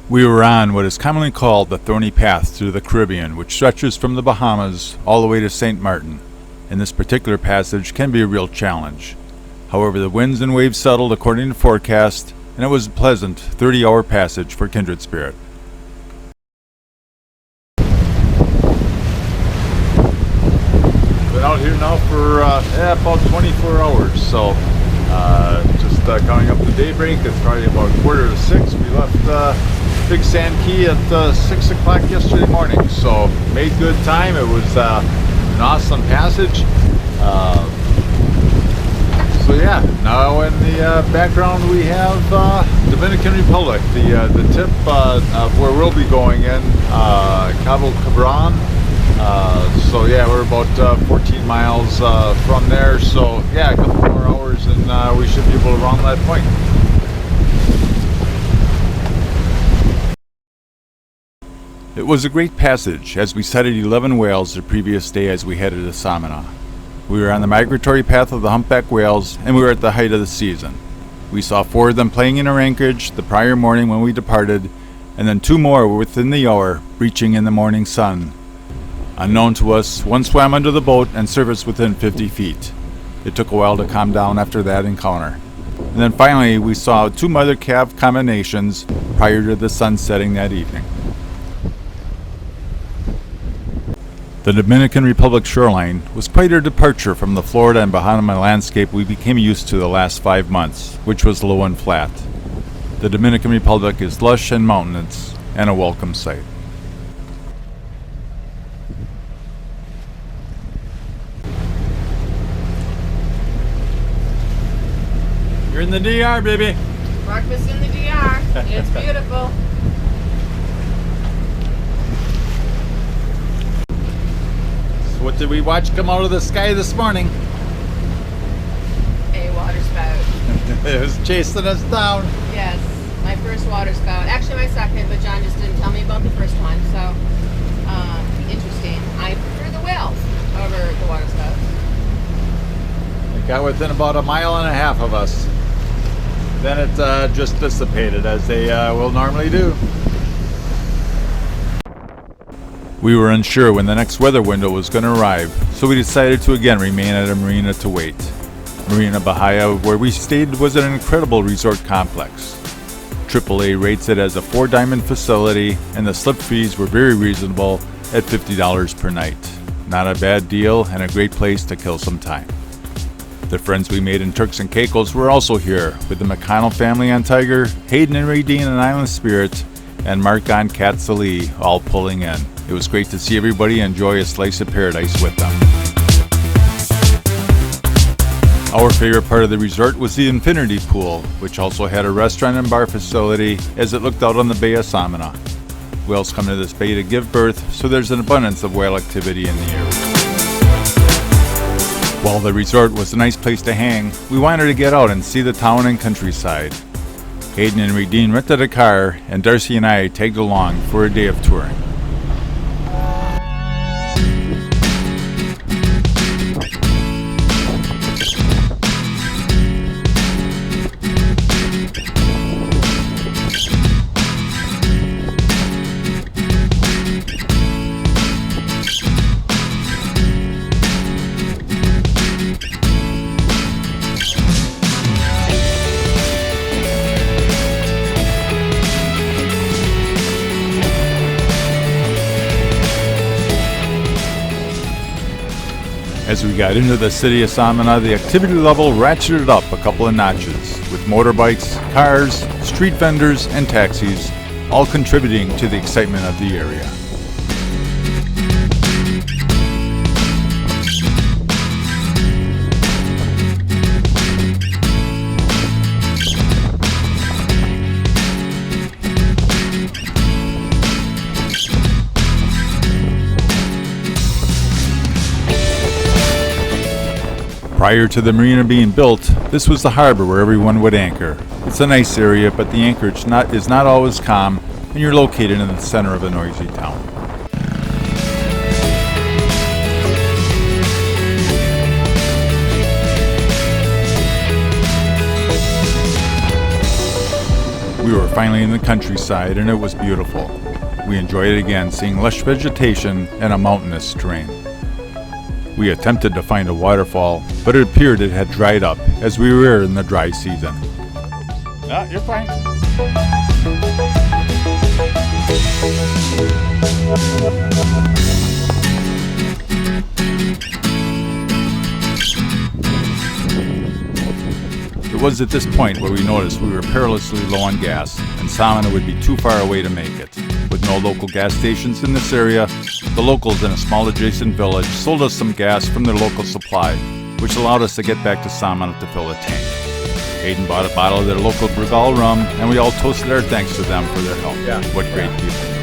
We were on what is commonly called the Thorny Path through the Caribbean, which stretches from the Bahamas all the way to St. Martin, and this particular passage can be a real challenge. However, the winds and waves settled according to forecast, and it was a pleasant 30-hour passage for Kindred Spirit. Been out here now for about 24 hours, so just coming up to daybreak. It's probably about 5:45. We left Big Sand Key at 6 o'clock yesterday morning, so made good time. It was an awesome passage. So yeah, now in the background we have Dominican Republic, the tip of where we'll be going in, Cabo Cabran. So yeah, we're about 14 miles from there, so yeah, a couple more hours and we should be able to round that point. It was a great passage as we sighted 11 whales the previous day as we headed to Samana. We were on the migratory path of the humpback whales and we were at the height of the season. We saw 4 of them playing in our anchorage the prior morning when we departed, and then 2 more were within the hour, reaching in the morning sun. Unknown to us, one swam under the boat and surfaced within 50 feet. It took a while to calm down after that encounter. And then finally we saw 2 mother-calf combinations prior to the sun setting that evening. The Dominican Republic shoreline was quite a departure from the Florida and Bahama landscape we became used to the last 5 months, which was low and flat. The Dominican Republic is lush and mountainous, and a welcome sight. You're in the DR, baby. Breakfast in the DR. It's beautiful. So what did we watch come out of the sky this morning? A water spout. It was chasing us down. Yes, my first water spout. Actually my second, but John just didn't tell me about the first one, so interesting. I prefer the whales over the water spouts. It got within about 1.5 miles of us. Then it just dissipated, as they will normally do. We were unsure when the next weather window was going to arrive, so we decided to again remain at a marina to wait. Marina Bahia, where we stayed, was an incredible resort complex. AAA rates it as a 4-diamond facility, and the slip fees were very reasonable at $50 per night. Not a bad deal, and a great place to kill some time. The friends we made in Turks and Caicos were also here, with the McConnell family on Tiger, Hayden and Raydeen on Island Spirit, and Mark on Cat Salee, all pulling in. It was great to see everybody enjoy a slice of paradise with them. Our favorite part of the resort was the infinity pool, which also had a restaurant and bar facility as it looked out on the Bay of Samana. Whales come to this bay to give birth, so there's an abundance of whale activity in the area. While the resort was a nice place to hang, we wanted to get out and see the town and countryside. Hayden and Raydeen rented a car, and Darcy and I tagged along for a day of touring. As we got into the city of Samana, the activity level ratcheted up a couple of notches, with motorbikes, cars, street vendors, and taxis, all contributing to the excitement of the area. Prior to the marina being built, this was the harbor where everyone would anchor. It's a nice area, but the anchorage is not always calm, and you're located in the center of a noisy town. We were finally in the countryside and it was beautiful. We enjoyed it again, seeing lush vegetation and a mountainous terrain. We attempted to find a waterfall, but it appeared it had dried up as we were in the dry season. You're fine. It was at this point where we noticed we were perilously low on gas, and Samana would be too far away to make it. With no local gas stations in this area, the locals in a small adjacent village sold us some gas from their local supply, which allowed us to get back to Samana to fill the tank. Hayden bought a bottle of their local Bregal rum, and we all toasted our thanks to them for their help. What great people.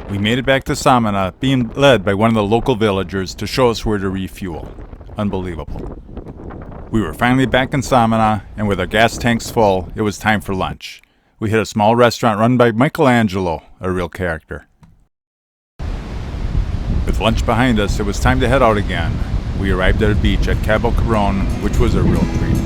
We made it back to Samana, being led by one of the local villagers to show us where to refuel. Unbelievable. We were finally back in Samana, and with our gas tanks full, it was time for lunch. We hit a small restaurant run by Michelangelo, a real character. With lunch behind us, it was time to head out again. We arrived at a beach at Cabo Caron, which was a real treat.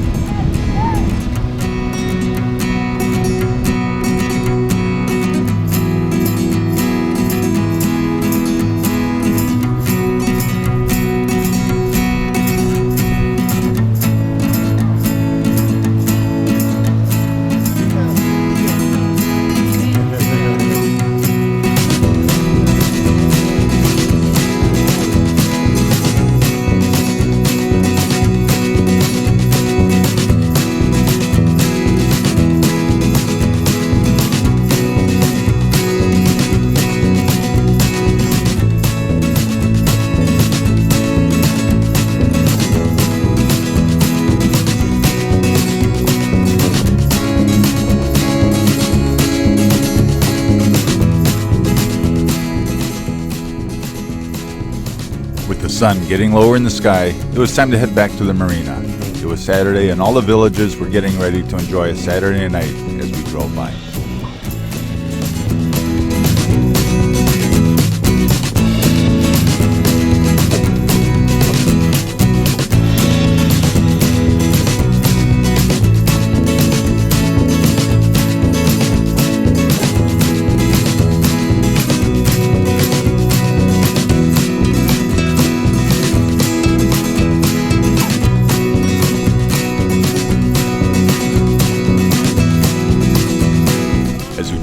With the sun getting lower in the sky, it was time to head back to the marina. It was Saturday and all the villagers were getting ready to enjoy a Saturday night as we drove by.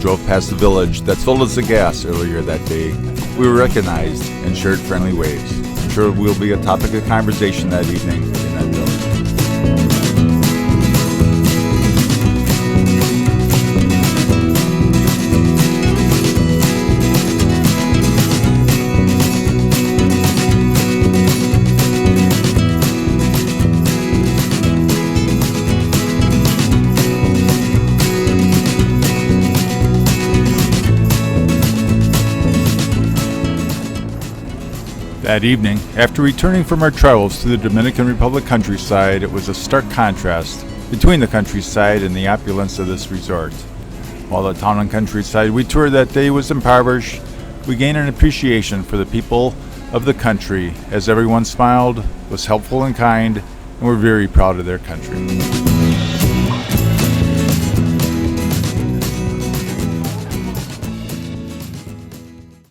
Drove past the village that sold us the gas earlier that day, we were recognized and shared friendly waves. I'm sure we'll be a topic of conversation that evening in that village. That evening, after returning from our travels to the Dominican Republic countryside, it was a stark contrast between the countryside and the opulence of this resort. While the town and countryside we toured that day was impoverished, we gained an appreciation for the people of the country as everyone smiled, was helpful and kind, and were very proud of their country.